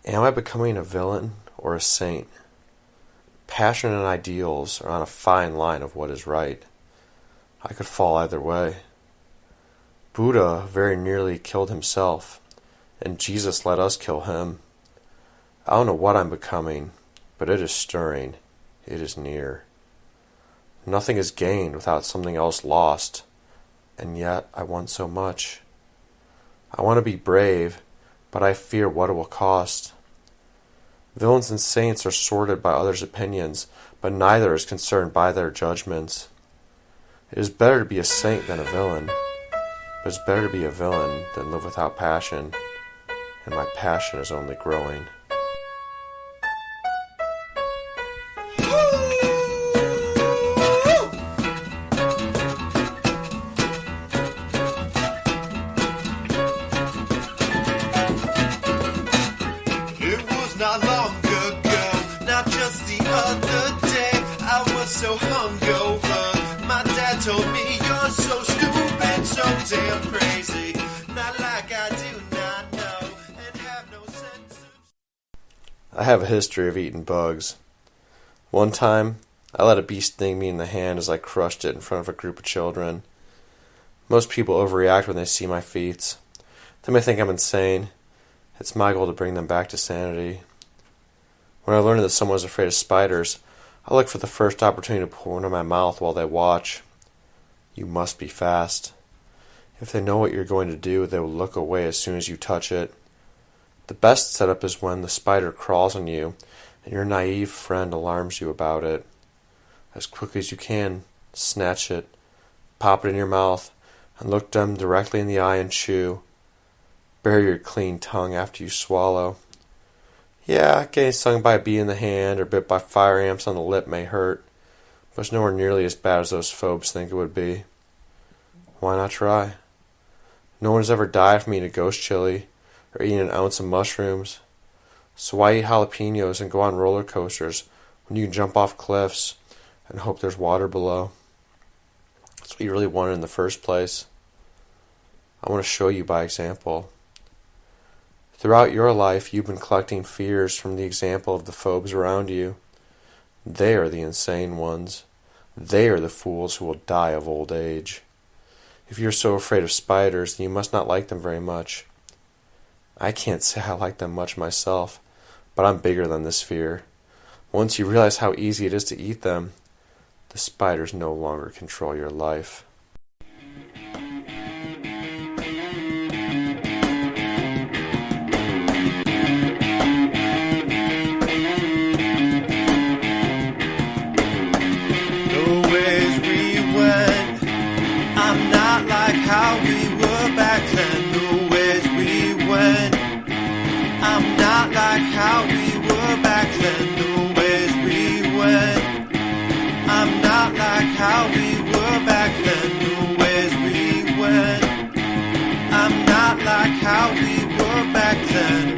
Am I becoming a villain or a saint? Passion and ideals are on a fine line of what is right. I could fall either way. Buddha very nearly killed himself, and Jesus let us kill him. I don't know what I'm becoming, but it is stirring. It is near. Nothing is gained without something else lost, and yet I want so much. I want to be brave, but I fear what it will cost. Villains and saints are sorted by others' opinions, but neither is concerned by their judgments. It is better to be a saint than a villain, but it's better to be a villain than live without passion, and my passion is only growing. Not long ago, not just the other day, I was so hungover. My dad told me you're so stupid, so damn crazy. Not like I do not know and have no sense of... I have a history of eating bugs. One time, I let a bee sting me in the hand as I crushed it in front of a group of children. Most people overreact when they see my feats. They may think I'm insane. It's my goal to bring them back to sanity. When I learned that someone was afraid of spiders, I look for the first opportunity to pour one in my mouth while they watch. You must be fast. If they know what you're going to do, they will look away as soon as you touch it. The best setup is when the spider crawls on you and your naive friend alarms you about it. As quickly as you can, snatch it, pop it in your mouth, and look them directly in the eye and chew. Bury your clean tongue after you swallow. Yeah, getting stung by a bee in the hand or bit by fire ants on the lip may hurt, but it's nowhere nearly as bad as those phobes think it would be. Why not try? No one has ever died from eating a ghost chili or eating an ounce of mushrooms. So why eat jalapenos and go on roller coasters when you can jump off cliffs and hope there's water below? That's what you really wanted in the first place. I want to show you by example. Throughout your life, you've been collecting fears from the example of the phobes around you. They are the insane ones. They are the fools who will die of old age. If you're so afraid of spiders, then you must not like them very much. I can't say I like them much myself, but I'm bigger than this fear. Once you realize how easy it is to eat them, the spiders no longer control your life. How we were back then, the ways we went. I'm not like how we were back then, the ways we went. I'm not like how we were back then, the ways we went. I'm not like how we were back then.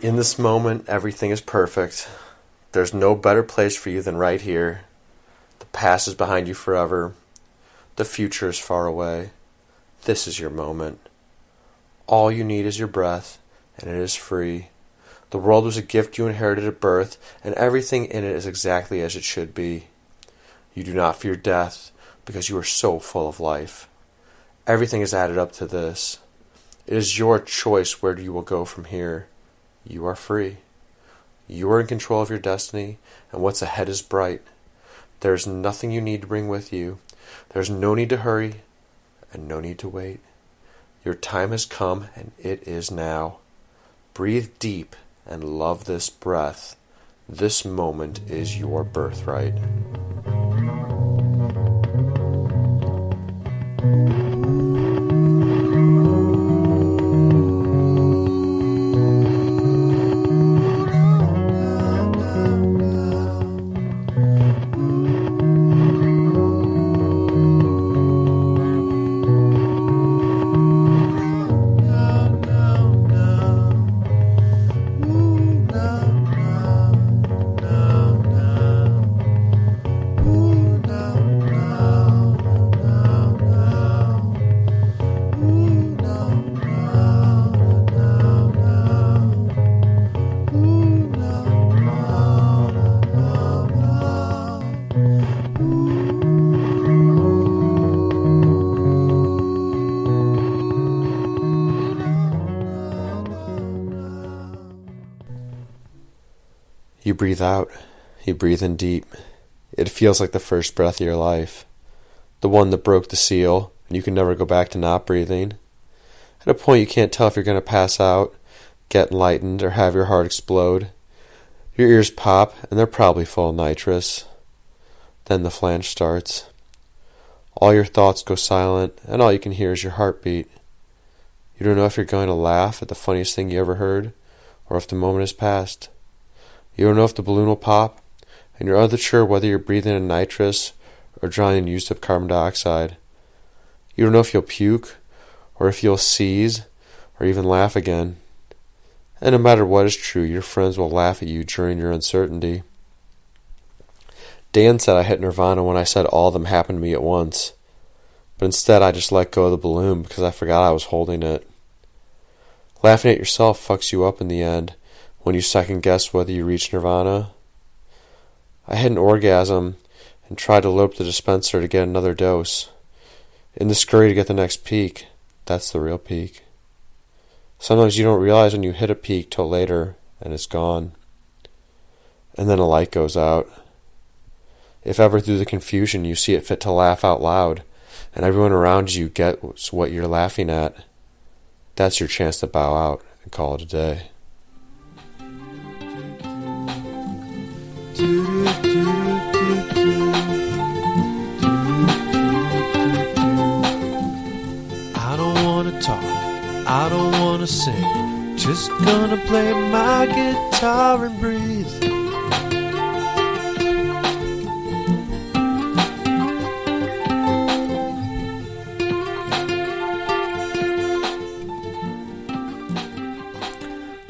In this moment, everything is perfect. There's no better place for you than right here. The past is behind you forever. The future is far away. This is your moment. All you need is your breath, and it is free. The world was a gift you inherited at birth, and everything in it is exactly as it should be. You do not fear death, because you are so full of life. Everything is added up to this. It is your choice where you will go from here. You are free. You are in control of your destiny, and what's ahead is bright. There is nothing you need to bring with you. There is no need to hurry, and no need to wait. Your time has come, and it is now. Breathe deep and love this breath. This moment is your birthright. breathe out, you breathe in deep. It feels like the first breath of your life. The one that broke the seal, and you can never go back to not breathing. At a point you can't tell if you're going to pass out, get enlightened, or have your heart explode. Your ears pop, and they're probably full of nitrous. Then the flange starts. All your thoughts go silent, and all you can hear is your heartbeat. You don't know if you're going to laugh at the funniest thing you ever heard, or if the moment has passed. You don't know if the balloon will pop, and you're unsure whether you're breathing in nitrous or drawing in used up carbon dioxide. You don't know if you'll puke, or if you'll seize, or even laugh again. And no matter what is true, your friends will laugh at you during your uncertainty. Dan said I hit nirvana when I said all of them happened to me at once. But instead I just let go of the balloon because I forgot I was holding it. Laughing at yourself fucks you up in the end when you second guess whether you reach nirvana. I had an orgasm and tried to load up the dispenser to get another dose. In the scurry to get the next peak, that's the real peak. Sometimes you don't realize when you hit a peak till later, and it's gone. And then a light goes out. If ever through the confusion you see it fit to laugh out loud, and everyone around you gets what you're laughing at, that's your chance to bow out and call it a day. I don't wanna talk, I don't wanna sing, just gonna play my guitar and breathe.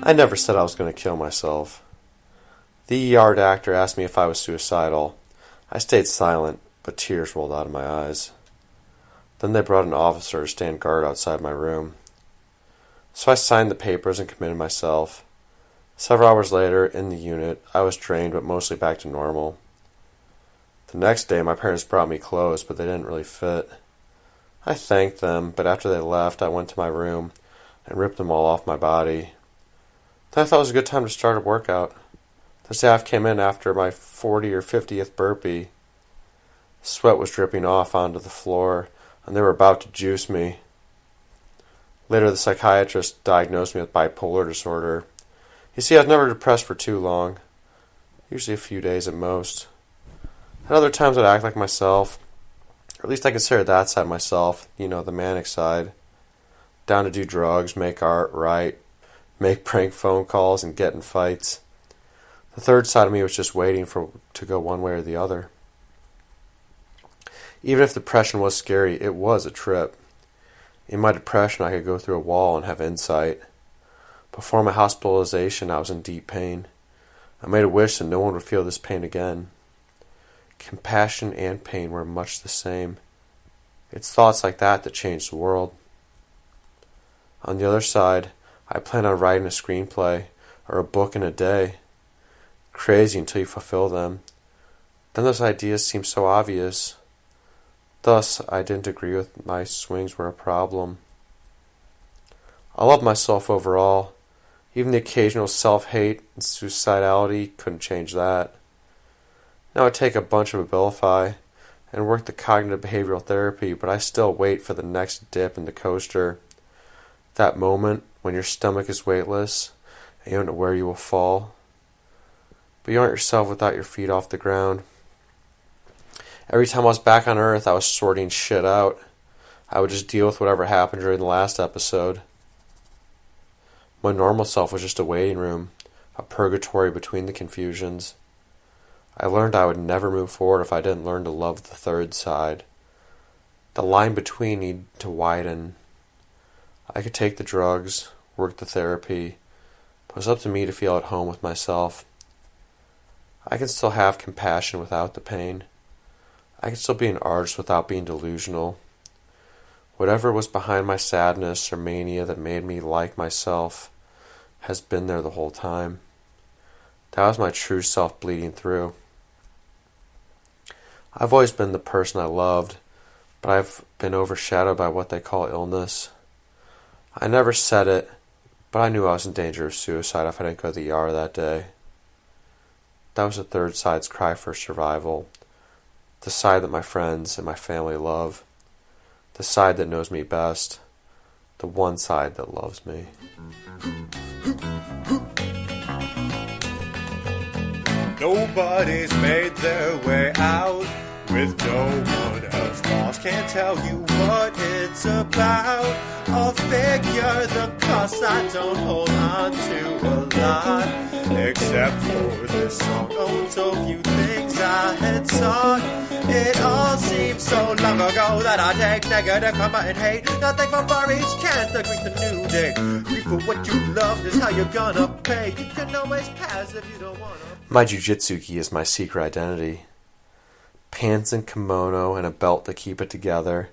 I never said I was going to kill myself. The ER doctor asked me if I was suicidal. I stayed silent, but tears rolled out of my eyes. Then they brought an officer to stand guard outside my room. So I signed the papers and committed myself. Several hours later, in the unit, I was drained but mostly back to normal. The next day, my parents brought me clothes, but they didn't really fit. I thanked them, but after they left, I went to my room and ripped them all off my body. Then I thought it was a good time to start a workout. The staff came in after my 40 or 50th burpee. Sweat was dripping off onto the floor, and they were about to juice me. Later, the psychiatrist diagnosed me with bipolar disorder. You see, I was never depressed for too long, usually a few days at most. At other times, I'd act like myself, or at least I considered that side myself, the manic side. Down to do drugs, make art, write, make prank phone calls, and get in fights. The third side of me was just waiting to go one way or the other. Even if depression was scary, it was a trip. In my depression, I could go through a wall and have insight. Before my hospitalization, I was in deep pain. I made a wish that no one would feel this pain again. Compassion and pain were much the same. It's thoughts like that that changed the world. On the other side, I plan on writing a screenplay or a book in a day. Crazy until you fulfill them. Then those ideas seem so obvious. Thus, I didn't agree with my swings were a problem. I love myself overall. Even the occasional self-hate and suicidality couldn't change that. Now I take a bunch of Abilify and work the cognitive behavioral therapy, but I still wait for the next dip in the coaster. That moment when your stomach is weightless and you don't know where you will fall. But you aren't yourself without your feet off the ground. Every time I was back on Earth, I was sorting shit out. I would just deal with whatever happened during the last episode. My normal self was just a waiting room, a purgatory between the confusions. I learned I would never move forward if I didn't learn to love the third side. The line between needed to widen. I could take the drugs, work the therapy, but it was up to me to feel at home with myself. I can still have compassion without the pain. I can still be an artist without being delusional. Whatever was behind my sadness or mania that made me like myself has been there the whole time. That was my true self bleeding through. I've always been the person I loved, but I've been overshadowed by what they call illness. I never said it, but I knew I was in danger of suicide if I didn't go to the ER that day. That was the third side's cry for survival. The side that my friends and my family love. The side that knows me best. The one side that loves me. Nobody's made their way out with no one else lost. Can't tell you what it's about. I'll figure the cost. I don't hold on to a lot, except for this song. Oh, so few things I had sought. It all seems so long ago that I take negative karma and hate. Nothing for far each can't greet the new day. Grief for what you loved is how you're gonna pay. You can always pass if you don't wanna. My jujitsu gi is my secret identity. Pants and kimono and a belt to keep it together.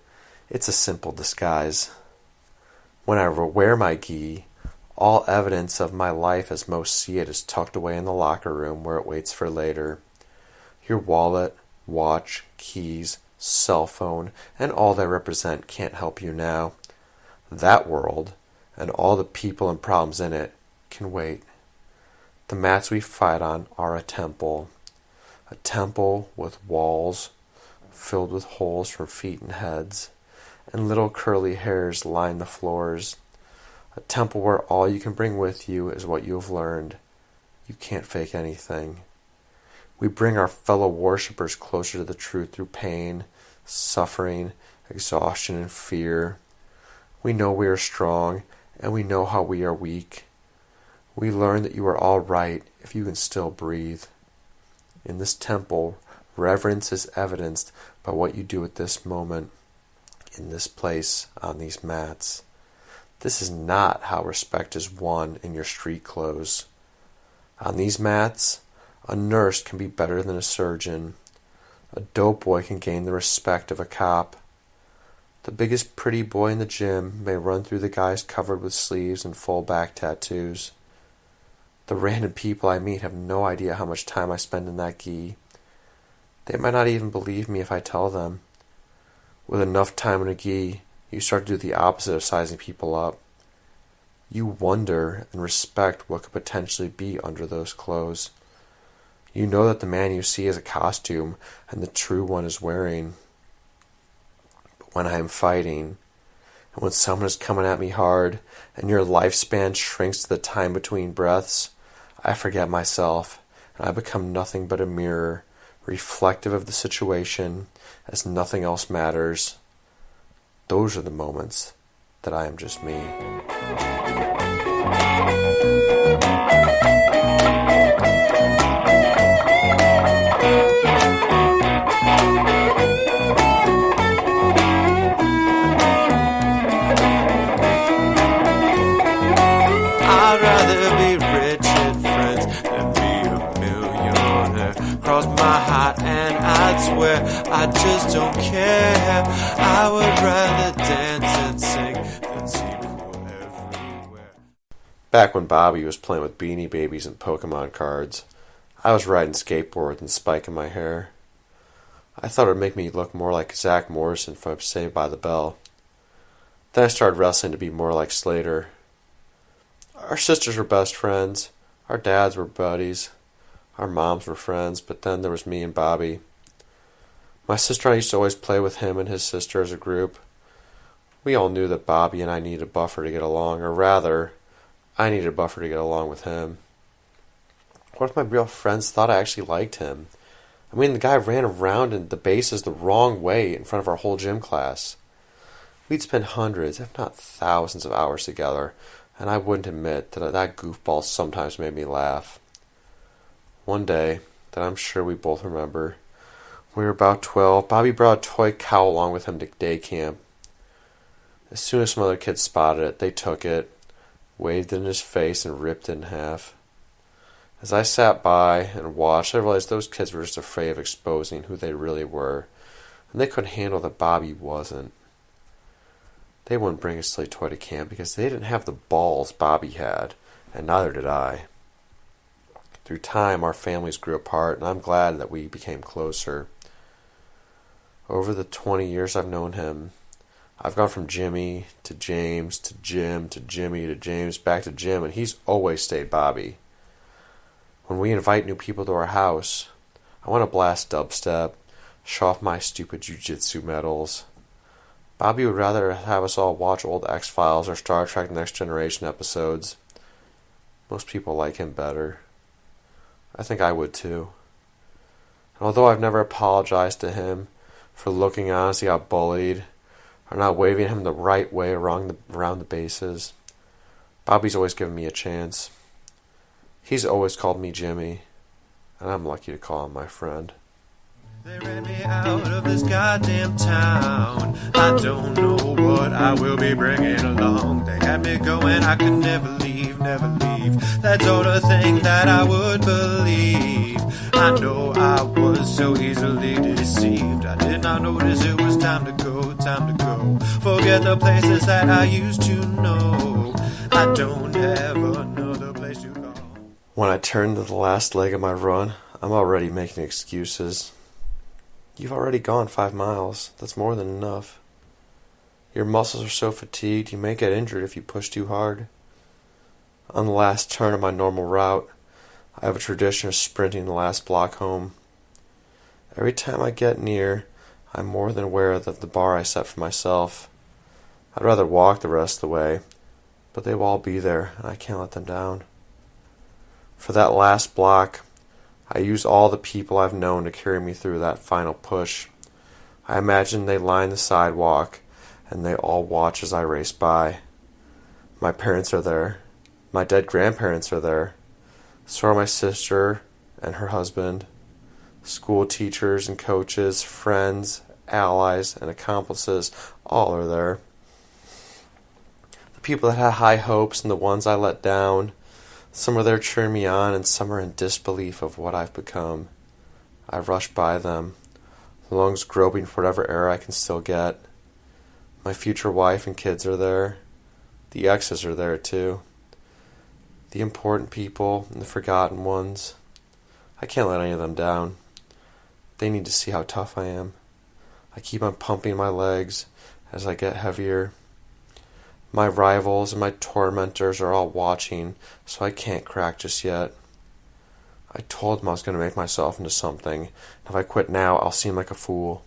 It's a simple disguise. When I wear my gi, all evidence of my life as most see it is tucked away in the locker room where it waits for later. Your wallet, watch, keys, cell phone, and all they represent can't help you now. That world, and all the people and problems in it, can wait. The mats we fight on are a temple with walls filled with holes from feet and heads, and little curly hairs line the floors. A temple where all you can bring with you is what you have learned. You can't fake anything. We bring our fellow worshippers closer to the truth through pain, suffering, exhaustion, and fear. We know we are strong, and we know how we are weak. We learn that you are all right if you can still breathe. In this temple, reverence is evidenced by what you do at this moment, in this place, on these mats. This is not how respect is won in your street clothes. On these mats, a nurse can be better than a surgeon. A dope boy can gain the respect of a cop. The biggest pretty boy in the gym may run through the guys covered with sleeves and full back tattoos. The random people I meet have no idea how much time I spend in that gi. They might not even believe me if I tell them. With enough time in a gi, you start to do the opposite of sizing people up. You wonder and respect what could potentially be under those clothes. You know that the man you see is a costume and the true one is wearing. But when I am fighting, and when someone is coming at me hard, and your lifespan shrinks to the time between breaths, I forget myself, and I become nothing but a mirror, reflective of the situation, as nothing else matters. Those are the moments that I am just me. I'd rather be rich and friends than be a millionaire. Cross my heart and I'd swear I just don't care. I would rather dance and sing than see people everywhere. Back when Bobby was playing with Beanie Babies and Pokemon cards, I was riding skateboards and spiking my hair. I thought it would make me look more like Zach Morrison from Saved by the Bell. Then I started wrestling to be more like Slater. Our sisters were best friends. Our dads were buddies. Our moms were friends, but then there was me and Bobby. My sister and I used to always play with him and his sister as a group. We all knew that Bobby and I needed a buffer to get along, or rather, I needed a buffer to get along with him. What if my real friends thought I actually liked him? I mean, the guy ran around in the bases the wrong way in front of our whole gym class. We'd spend hundreds, if not thousands of hours together, and I wouldn't admit that goofball sometimes made me laugh. One day, that I'm sure we both remember, we were about 12. Bobby brought a toy cow along with him to day camp. As soon as some other kids spotted it, they took it, waved it in his face, and ripped it in half. As I sat by and watched, I realized those kids were just afraid of exposing who they really were, and they couldn't handle that Bobby wasn't. They wouldn't bring a silly toy to camp because they didn't have the balls Bobby had, and neither did I. Through time, our families grew apart, and I'm glad that we became closer. Over the 20 years I've known him, I've gone from Jimmy to James to Jim to Jimmy to James back to Jim, and he's always stayed Bobby. When we invite new people to our house, I want to blast dubstep, show off my stupid jujitsu medals. Bobby would rather have us all watch old X-Files or Star Trek Next Generation episodes. Most people like him better. I think I would too. And although I've never apologized to him for looking on as he got bullied, or not waving him the right way around the bases, Bobby's always given me a chance. He's always called me Jimmy, and I'm lucky to call him my friend. They ran me out of this goddamn town. I don't know what I will be bringing along. They had me going, I could never leave, never leave. That sort of thing that I would believe. I know I was so easily deceived. I did not notice it was time to go, time to go. Forget the places that I used to know. I don't have another place to go. When I turn to the last leg of my run, I'm already making excuses. You've already gone 5 miles. That's more than enough. Your muscles are so fatigued, you may get injured if you push too hard. On the last turn of my normal route, I have a tradition of sprinting the last block home. Every time I get near, I'm more than aware of the bar I set for myself. I'd rather walk the rest of the way, but they will all be there, and I can't let them down. For that last block, I use all the people I've known to carry me through that final push. I imagine they line the sidewalk, and they all watch as I race by. My parents are there. My dead grandparents are there. So are my sister and her husband. School teachers and coaches, friends, allies, and accomplices, all are there. The people that had high hopes and the ones I let down. Some are there cheering me on, and some are in disbelief of what I've become. I rush by them, lungs groping for whatever air I can still get. My future wife and kids are there. The exes are there too. The important people and the forgotten ones. I can't let any of them down. They need to see how tough I am. I keep on pumping my legs as I get heavier. My rivals and my tormentors are all watching, so I can't crack just yet. I told them I was going to make myself into something, and if I quit now, I'll seem like a fool.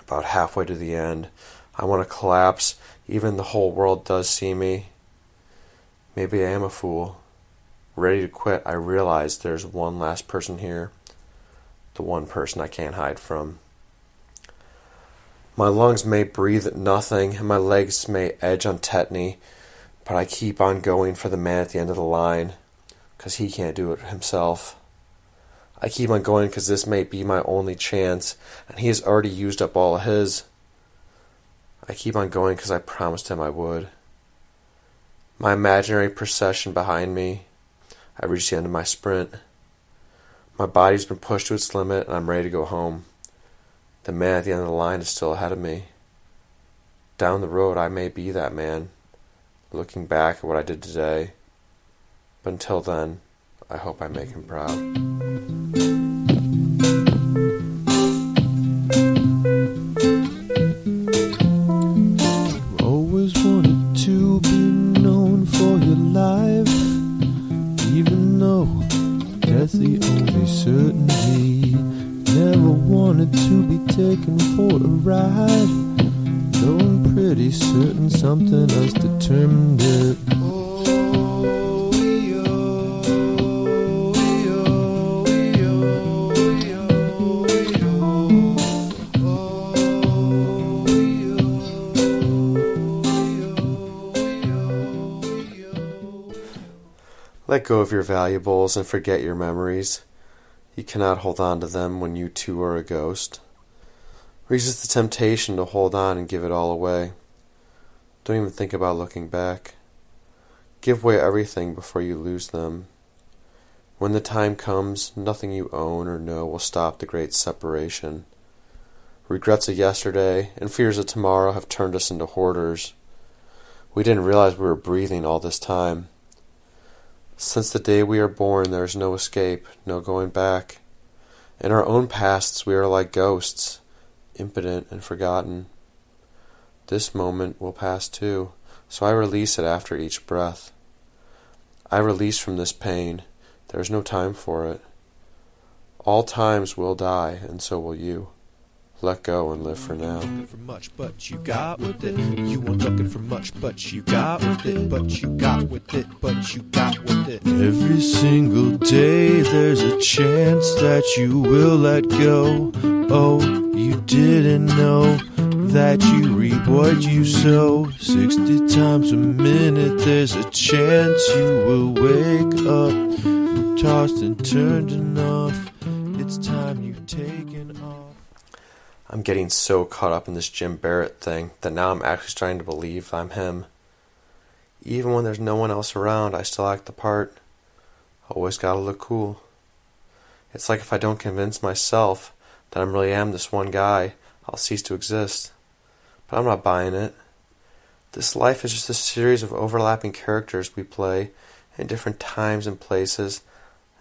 About halfway to the end, I want to collapse, even the whole world does see me. Maybe I am a fool. Ready to quit, I realize there's one last person here. The one person I can't hide from. My lungs may breathe at nothing, and my legs may edge on tetany, but I keep on going for the man at the end of the line, 'cause he can't do it himself. I keep on going 'cause this may be my only chance, and he has already used up all of his. I keep on going 'cause I promised him I would. My imaginary procession behind me, I reach the end of my sprint. My body's been pushed to its limit, and I'm ready to go home. The man at the end of the line is still ahead of me. Down the road, I may be that man, looking back at what I did today. But until then, I hope I make him proud. You always wanted to be known for your life, even though that's the only certainty. Never wanted to be taken for a ride, though I'm pretty certain something else determined it. Let go of your valuables and forget your memories. You cannot hold on to them when you too are a ghost. Resist the temptation to hold on and give it all away. Don't even think about looking back. Give away everything before you lose them. When the time comes, nothing you own or know will stop the great separation. Regrets of yesterday and fears of tomorrow have turned us into hoarders. We didn't realize we were breathing all this time. Since the day we are born, there is no escape, no going back. In our own pasts, we are like ghosts, impotent and forgotten. This moment will pass too, so I release it after each breath. I release from this pain, There's no time for it. All times will die, and so will you. Let go and live for now. Looking for much, but you got with it. You weren't looking for much, but you got with it. But you got with it, but you got with it. Every single day there's a chance that you will let go. Oh, you didn't know that you reap what you sow. 60 times a minute there's a chance you will wake up. Tossed and turned enough. It's time you've taken off. I'm getting so caught up in this Jim Barrett thing that now I'm actually starting to believe I'm him. Even when there's no one else around, I still act the part. Always gotta look cool. It's like if I don't convince myself that I really am this one guy, I'll cease to exist. But I'm not buying it. This life is just a series of overlapping characters we play in different times and places,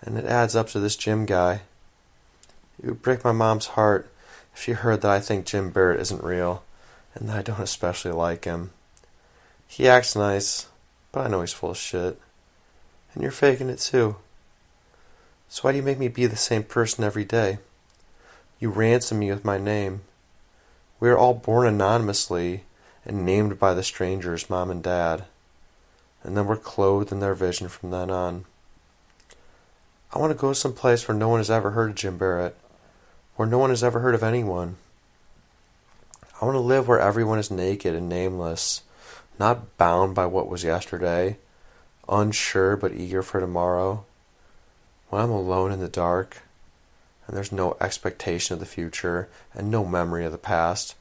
and it adds up to this Jim guy. It would break my mom's heart if she heard that I think Jim Barrett isn't real, and that I don't especially like him. He acts nice, but I know he's full of shit. And you're faking it too. So why do you make me be the same person every day? You ransom me with my name. We are all born anonymously and named by the strangers, Mom and Dad. And then we're clothed in their vision from then on. I want to go someplace where no one has ever heard of Jim Barrett, where no one has ever heard of anyone. I want to live where everyone is naked and nameless, not bound by what was yesterday, unsure but eager for tomorrow. When I'm alone in the dark, and there's no expectation of the future, and no memory of the past,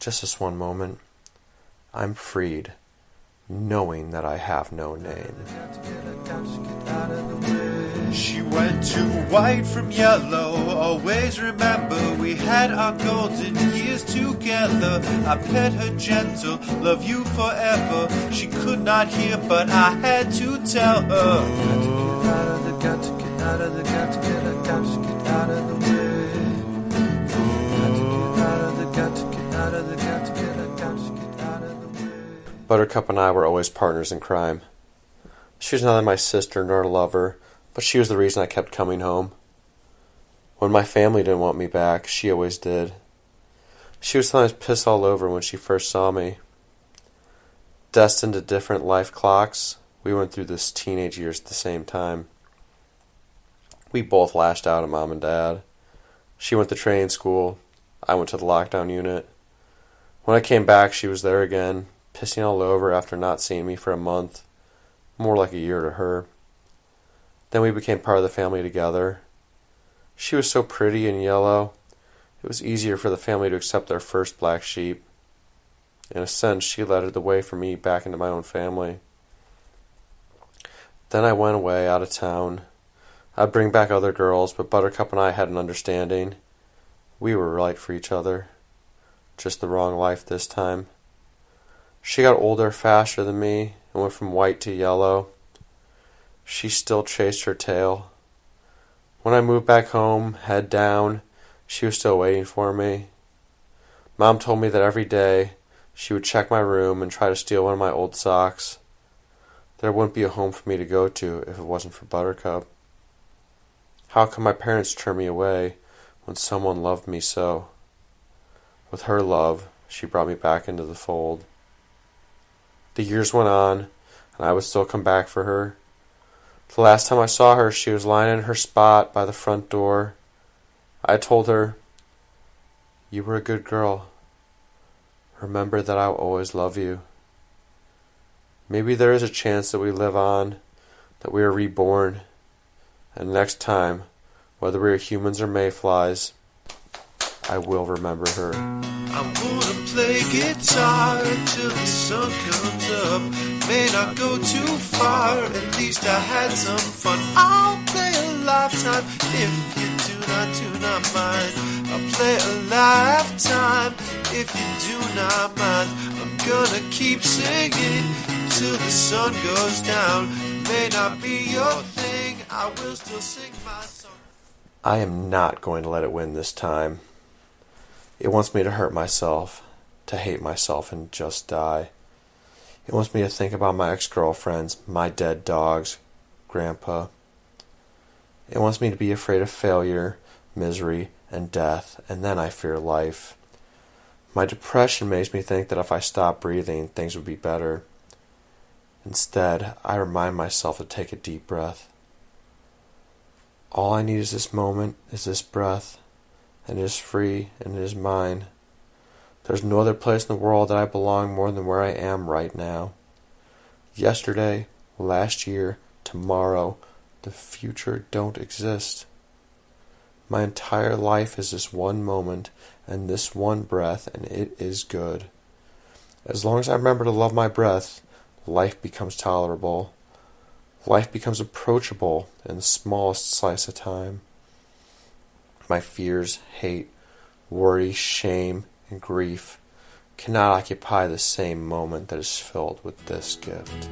just this one moment, I'm freed, knowing that I have no name. She went to white from yellow. Always remember we had our golden years together. I pet her gentle, love you forever. She could not hear, but I had to tell her. Got to get out of the, got to get out of the, got to get out of the way. Got to get out of the, got to get out of the way. Buttercup and I were always partners in crime. She was neither my sister nor a lover, but she was the reason I kept coming home. When my family didn't want me back, she always did. She was sometimes pissed all over when she first saw me. Destined to different life clocks, we went through this teenage years at the same time. We both lashed out at Mom and Dad. She went to training school. I went to the lockdown unit. When I came back, she was there again, pissing all over after not seeing me for a month. More like a year to her. Then we became part of the family together. She was so pretty and yellow, it was easier for the family to accept their first black sheep. In a sense, she led the way for me back into my own family. Then I went away out of town. I'd bring back other girls, but Buttercup and I had an understanding. We were right for each other. Just the wrong life this time. She got older faster than me and went from white to yellow. She still chased her tail. When I moved back home, head down, she was still waiting for me. Mom told me that every day she would check my room and try to steal one of my old socks. There wouldn't be a home for me to go to if it wasn't for Buttercup. How could my parents turn me away when someone loved me so? With her love, she brought me back into the fold. The years went on, and I would still come back for her. The last time I saw her, she was lying in her spot by the front door. I told her, "You were a good girl. Remember that I'll always love you. Maybe there is a chance that we live on, that we are reborn, and next time, whether we are humans or mayflies, I will remember her." I wanna play guitar until the sun comes up. May not go too far, at least I had some fun. I'll play a lifetime if you do not mind. I'll play a lifetime if you do not mind. I'm gonna keep singing till the sun goes down. May not be your thing, I will still sing my song. I am not going to let it win this time. It wants me to hurt myself, to hate myself and just die. It wants me to think about my ex-girlfriends, my dead dogs, Grandpa. It wants me to be afraid of failure, misery, and death, and then I fear life. My depression makes me think that if I stopped breathing, things would be better. Instead, I remind myself to take a deep breath. All I need is this moment, is this breath, and it is free, and it is mine. There's no other place in the world that I belong more than where I am right now. Yesterday, last year, tomorrow, the future don't exist. My entire life is this one moment and this one breath, and it is good. As long as I remember to love my breath, life becomes tolerable. Life becomes approachable in the smallest slice of time. My fears, hate, worry, shame, and grief cannot occupy the same moment that is filled with this gift.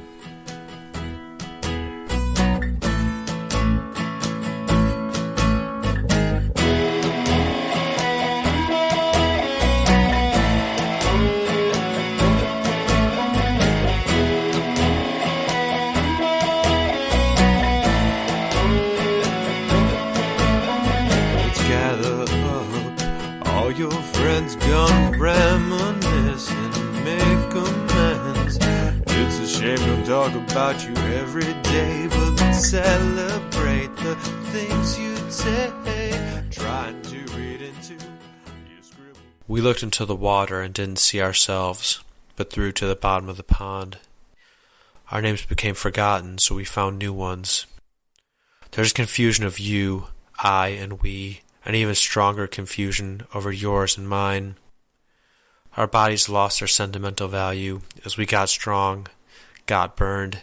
Your friends gonna reminisce and make amends. It's a shame to talk about you every day, but let's celebrate the things you take. Trying to read into your scribble. We looked into the water and didn't see ourselves, but threw to the bottom of the pond. Our names became forgotten, so we found new ones. There's confusion of you, I, and we, and even stronger confusion over yours and mine. Our bodies lost their sentimental value as we got strong, got burned,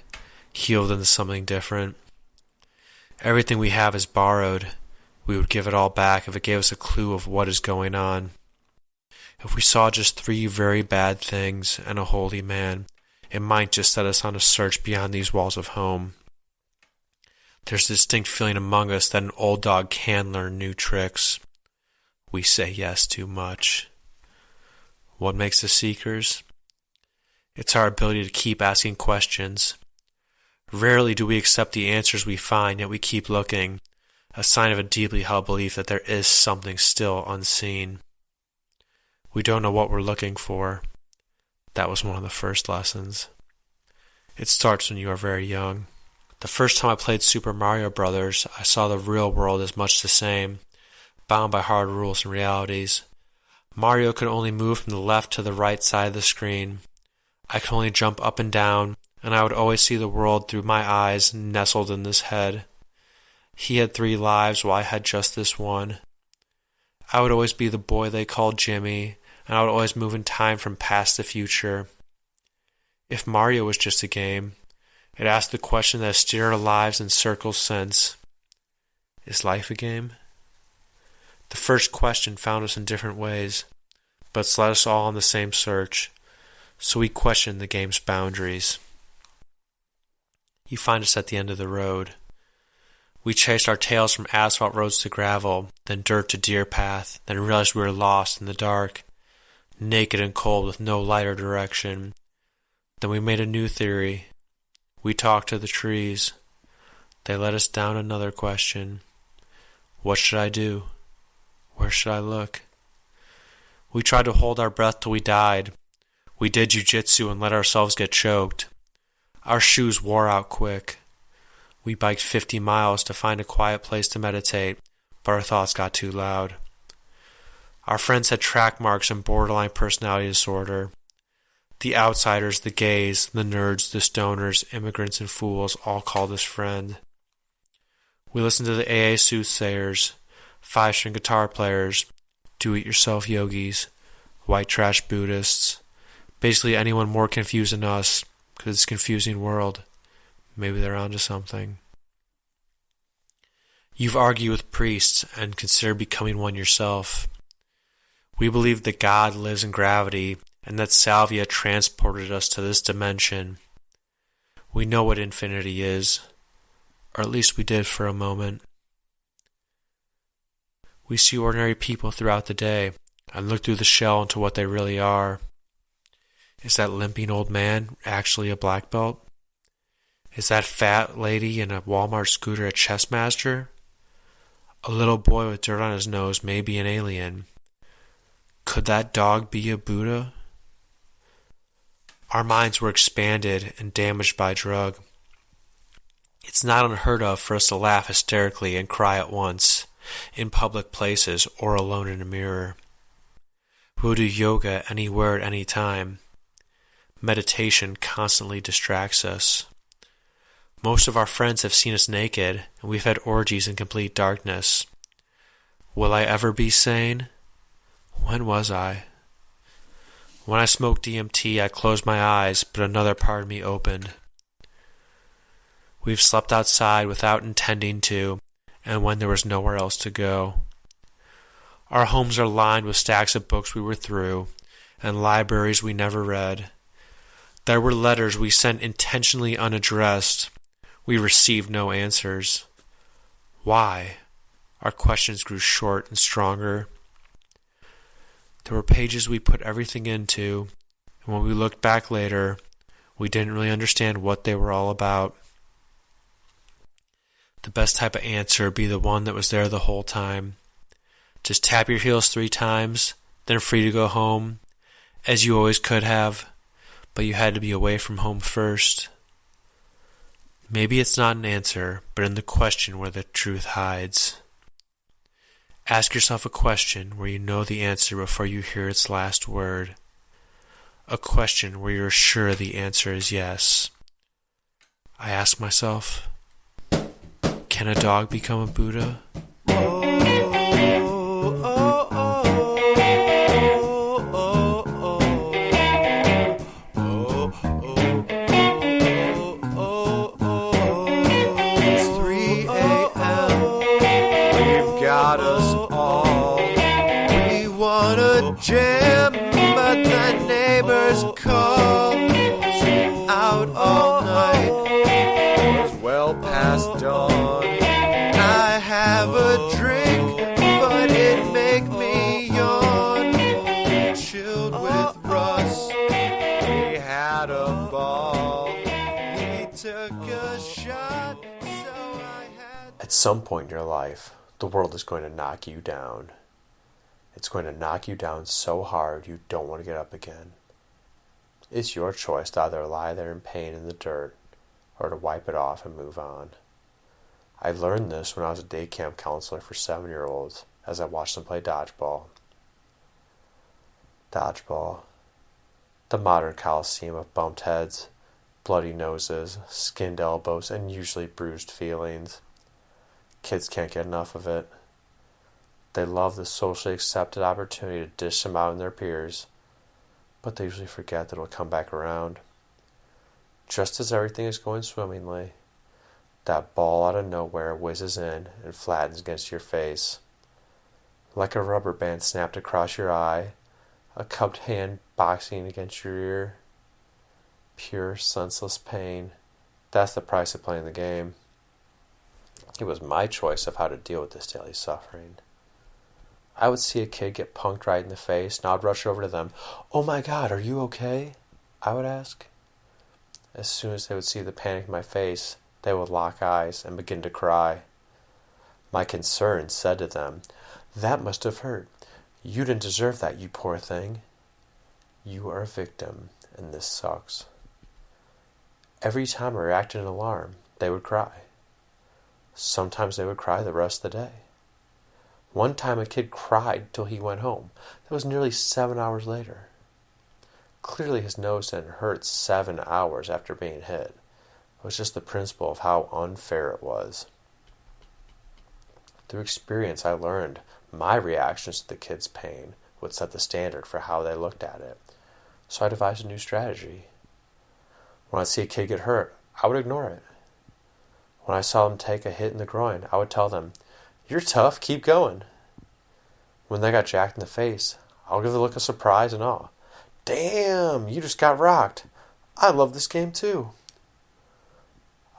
healed into something different. Everything we have is borrowed. We would give it all back if it gave us a clue of what is going on. If we saw just 3 very bad things and a holy man, it might just set us on a search beyond these walls of home. There's a distinct feeling among us that an old dog can learn new tricks. We say yes too much. What makes us seekers? It's our ability to keep asking questions. Rarely do we accept the answers we find, yet we keep looking, a sign of a deeply held belief that there is something still unseen. We don't know what we're looking for. That was one of the first lessons. It starts when you are very young. The first time I played Super Mario Bros., I saw the real world as much the same, bound by hard rules and realities. Mario could only move from the left to the right side of the screen. I could only jump up and down, and I would always see the world through my eyes nestled in this head. He had 3 lives while I had just this one. I would always be the boy they called Jimmy, and I would always move in time from past to future. If Mario was just a game, it asked the question that has steered our lives in circles since. Is life a game? The first question found us in different ways, but it's led us all on the same search, so we questioned the game's boundaries. You find us at the end of the road. We chased our tails from asphalt roads to gravel, then dirt to deer path, then realized we were lost in the dark, naked and cold with no light or direction. Then we made a new theory. We talked to the trees. They led us down another question. What should I do? Where should I look? We tried to hold our breath till we died. We did jujitsu and let ourselves get choked. Our shoes wore out quick. We biked 50 miles to find a quiet place to meditate, but our thoughts got too loud. Our friends had track marks and borderline personality disorder. The outsiders, the gays, the nerds, the stoners, immigrants, and fools all called us friend. We listened to the AA soothsayers, 5-string guitar players, do-it-yourself yogis, white trash Buddhists, basically anyone more confused than us, because it's a confusing world. Maybe they're onto something. You've argued with priests and considered becoming one yourself. We believe that God lives in gravity and that salvia transported us to this dimension. We know what infinity is, or at least we did for a moment. We see ordinary people throughout the day and look through the shell into what they really are. Is that limping old man actually a black belt? Is that fat lady in a Walmart scooter a chess master? A little boy with dirt on his nose may be an alien. Could that dog be a Buddha? Our minds were expanded and damaged by drug. It's not unheard of for us to laugh hysterically and cry at once, in public places or alone in a mirror. We'll do yoga anywhere at any time. Meditation constantly distracts us. Most of our friends have seen us naked, and we've had orgies in complete darkness. Will I ever be sane? When was I? When I smoked DMT, I closed my eyes, but another part of me opened. We've slept outside without intending to, and when there was nowhere else to go. Our homes are lined with stacks of books we were through, and libraries we never read. There were letters we sent intentionally unaddressed. We received no answers. Why? Our questions grew short and stronger. There were pages we put everything into, and when we looked back later, we didn't really understand what they were all about. The best type of answer would be the one that was there the whole time. Just tap your heels 3 times, then free to go home, as you always could have, but you had to be away from home first. Maybe it's not an answer, but in the question where the truth hides. Ask yourself a question where you know the answer before you hear its last word. A question where you're sure the answer is yes. I ask myself, can a dog become a Buddha? It's 3 a.m. We've got us all. We want a jam, but the neighbors call. So out all night. It was well past dawn. I have a drink, but it make me yawn. Chilled with Russ, we had a ball. He took a shot, so I had. At some point in your life, the world is going to knock you down. It's going to knock you down so hard you don't want to get up again. It's your choice to either lie there in pain in the dirt or to wipe it off and move on. I learned this when I was a day camp counselor for 7-year-olds as I watched them play dodgeball. Dodgeball. The modern coliseum of bumped heads, bloody noses, skinned elbows, and usually bruised feelings. Kids can't get enough of it. They love the socially accepted opportunity to dish them out in their peers, but they usually forget that it'll come back around. Just as everything is going swimmingly, that ball out of nowhere whizzes in and flattens against your face. Like a rubber band snapped across your eye, a cupped hand boxing against your ear. Pure, senseless pain. That's the price of playing the game. It was my choice of how to deal with this daily suffering. I would see a kid get punked right in the face, and I would rush over to them. "Oh my God, are you okay?" I would ask. As soon as they would see the panic in my face, they would lock eyes and begin to cry. My concern said to them, "That must have hurt. You didn't deserve that, you poor thing. You are a victim, and this sucks." Every time I reacted in alarm, they would cry. Sometimes they would cry the rest of the day. One time a kid cried till he went home. That was nearly 7 hours later. Clearly his nose didn't hurt 7 hours after being hit. It was just the principle of how unfair it was. Through experience, I learned my reactions to the kid's pain would set the standard for how they looked at it. So I devised a new strategy. When I'd see a kid get hurt, I would ignore it. When I saw them take a hit in the groin, I would tell them, "You're tough, keep going." When they got jacked in the face, I would give the look of surprise and awe. "Damn, you just got rocked. I love this game too."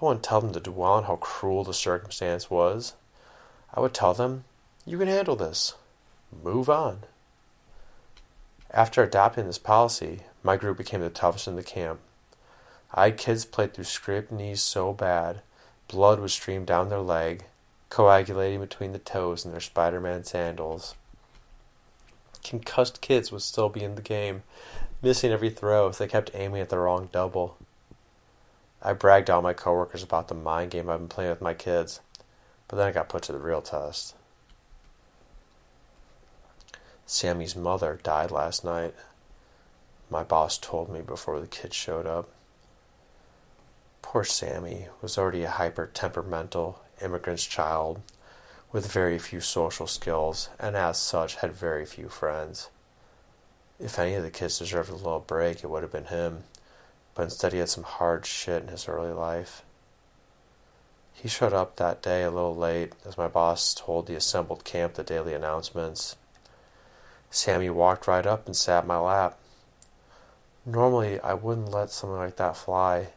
I wouldn't tell them to dwell on how cruel the circumstance was. I would tell them, "You can handle this. Move on." After adopting this policy, my group became the toughest in the camp. I had kids played through scraped knees so bad, blood would stream down their leg, coagulating between the toes in their Spider-Man sandals. Concussed kids would still be in the game, missing every throw if they kept aiming at the wrong double. I bragged to all my coworkers about the mind game I've been playing with my kids, but then I got put to the real test. Sammy's mother died last night. My boss told me before the kids showed up. Poor Sammy was already a hyper-temperamental immigrant's child with very few social skills, and as such had very few friends. If any of the kids deserved a little break, it would have been him, but instead he had some hard shit in his early life. He showed up that day a little late as my boss told the assembled camp the daily announcements. Sammy walked right up and sat in my lap. Normally, I wouldn't let something like that fly,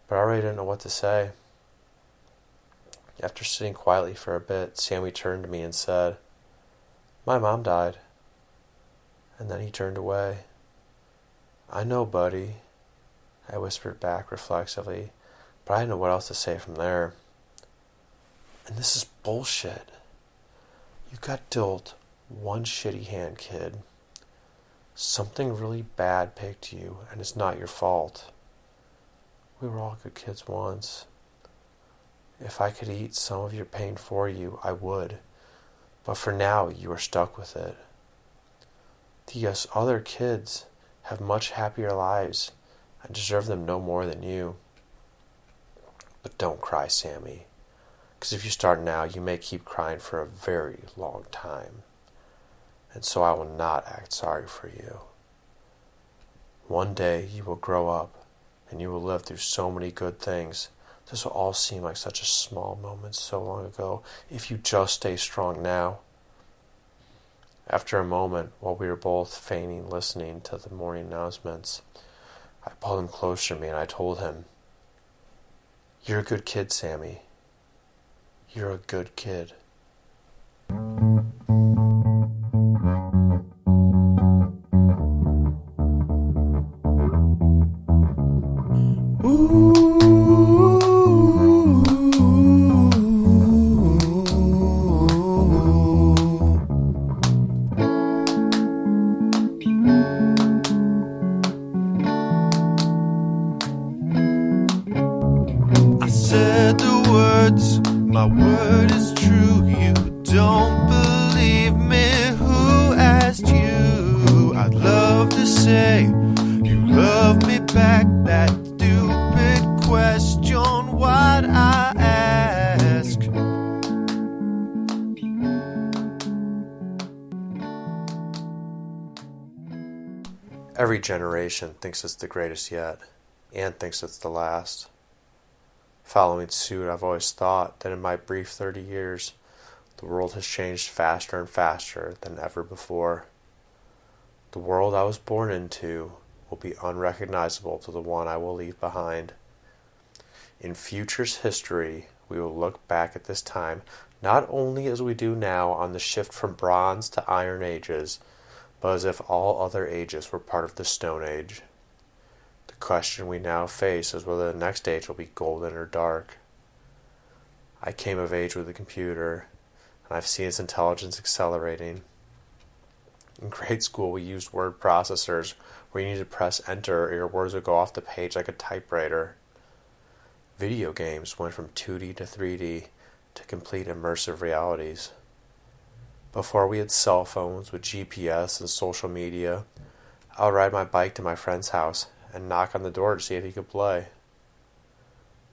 but I already didn't know what to say. After sitting quietly for a bit, Sammy turned to me and said, "My mom died." And then he turned away. "I know, buddy," I whispered back reflexively, but I didn't know what else to say from there. And this is bullshit. You got dealt one shitty hand, kid. Something really bad picked you, and it's not your fault. We were all good kids once. If I could eat some of your pain for you, I would. But for now, you are stuck with it. The other kids have much happier lives and deserve them no more than you. But don't cry, Sammy, because if you start now, you may keep crying for a very long time. And so I will not act sorry for you. One day you will grow up, and you will live through so many good things. This will all seem like such a small moment so long ago if you just stay strong now. After a moment, while we were both feigning listening to the morning announcements, I pulled him closer to me and I told him, "You're a good kid, Sammy. You're a good kid." My word is true, you don't believe me. Who asked you? I'd love to say you love me back. That stupid question, why'd I ask? Every generation thinks it's the greatest yet, and thinks it's the last. Following suit, I've always thought that in my brief 30 years, the world has changed faster and faster than ever before. The world I was born into will be unrecognizable to the one I will leave behind. In future's history, we will look back at this time not only as we do now on the shift from Bronze to Iron Ages, but as if all other ages were part of the Stone Age. The question we now face is whether the next age will be golden or dark. I came of age with a computer, and I've seen its intelligence accelerating. In grade school, we used word processors where you needed to press enter or your words would go off the page like a typewriter. Video games went from 2D to 3D to complete immersive realities. Before we had cell phones with GPS and social media, I would ride my bike to my friend's house and knock on the door to see if he could play.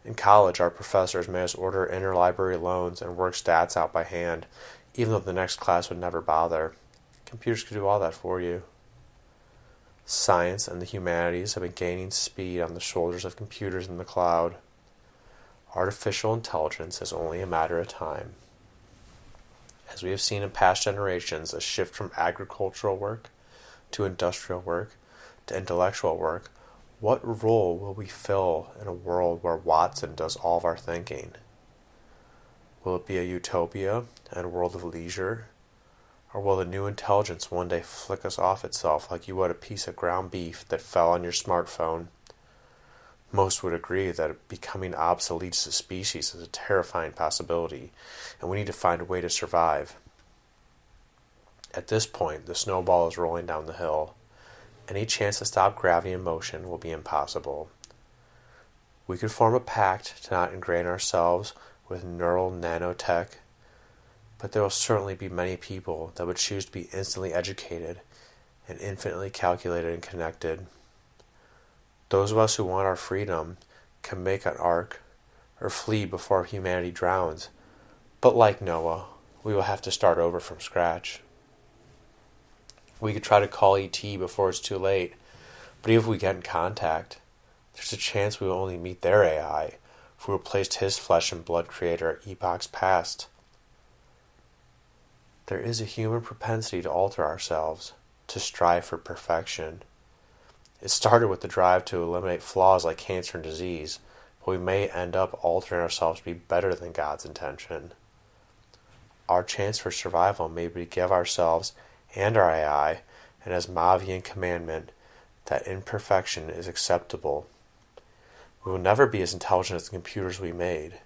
In college, our professors made us order interlibrary loans and work stats out by hand, even though the next class would never bother. Computers could do all that for you. Science and the humanities have been gaining speed on the shoulders of computers in the cloud. Artificial intelligence is only a matter of time. As we have seen in past generations, a shift from agricultural work to industrial work to intellectual work, what role will we fill in a world where Watson does all of our thinking? Will it be a utopia and a world of leisure? Or will the new intelligence one day flick us off itself like you would a piece of ground beef that fell on your smartphone? Most would agree that becoming obsolete as a species is a terrifying possibility, and we need to find a way to survive. At this point, the snowball is rolling down the hill. Any chance to stop gravity in motion will be impossible. We could form a pact to not ingrain ourselves with neural nanotech, but there will certainly be many people that would choose to be instantly educated and infinitely calculated and connected. Those of us who want our freedom can make an ark or flee before humanity drowns, but like Noah, we will have to start over from scratch. We could try to call ET before it's too late, but even if we get in contact, there's a chance we will only meet their AI if we replaced his flesh and blood creator at epochs past. There is a human propensity to alter ourselves, to strive for perfection. It started with the drive to eliminate flaws like cancer and disease, but we may end up altering ourselves to be better than God's intention. Our chance for survival may be to give ourselves and our AI an Asmodean commandment that imperfection is acceptable. We will never be as intelligent as the computers we made.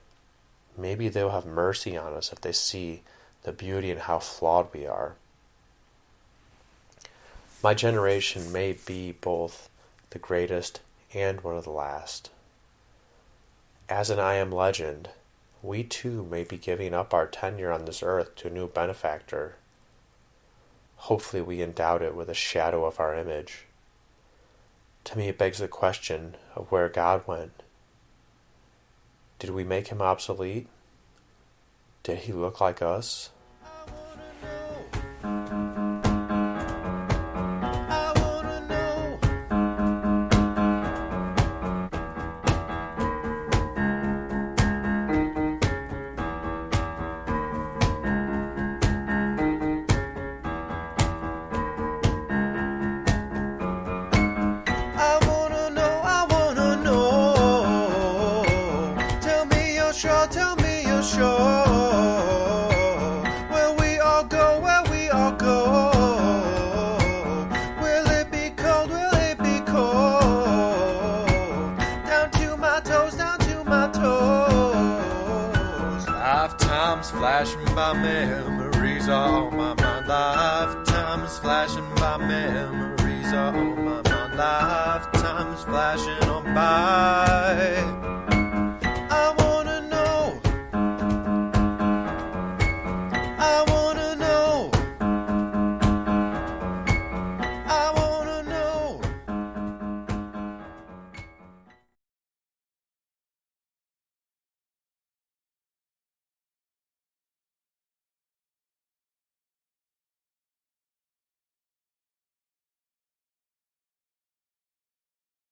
Maybe they will have mercy on us if they see the beauty in how flawed we are. My generation may be both the greatest and one of the last. As an I Am Legend, we too may be giving up our tenure on this earth to a new benefactor. Hopefully we endowed it with a shadow of our image. To me it begs the question of where God went. Did we make him obsolete? Did he look like us? Tell me you're sure. Where we all go, will it be cold, will it be cold? Down to my toes, Lifetimes flashing by, memories are on my mind. Lifetimes flashing by, memories are on my mind. Lifetimes flashing on by.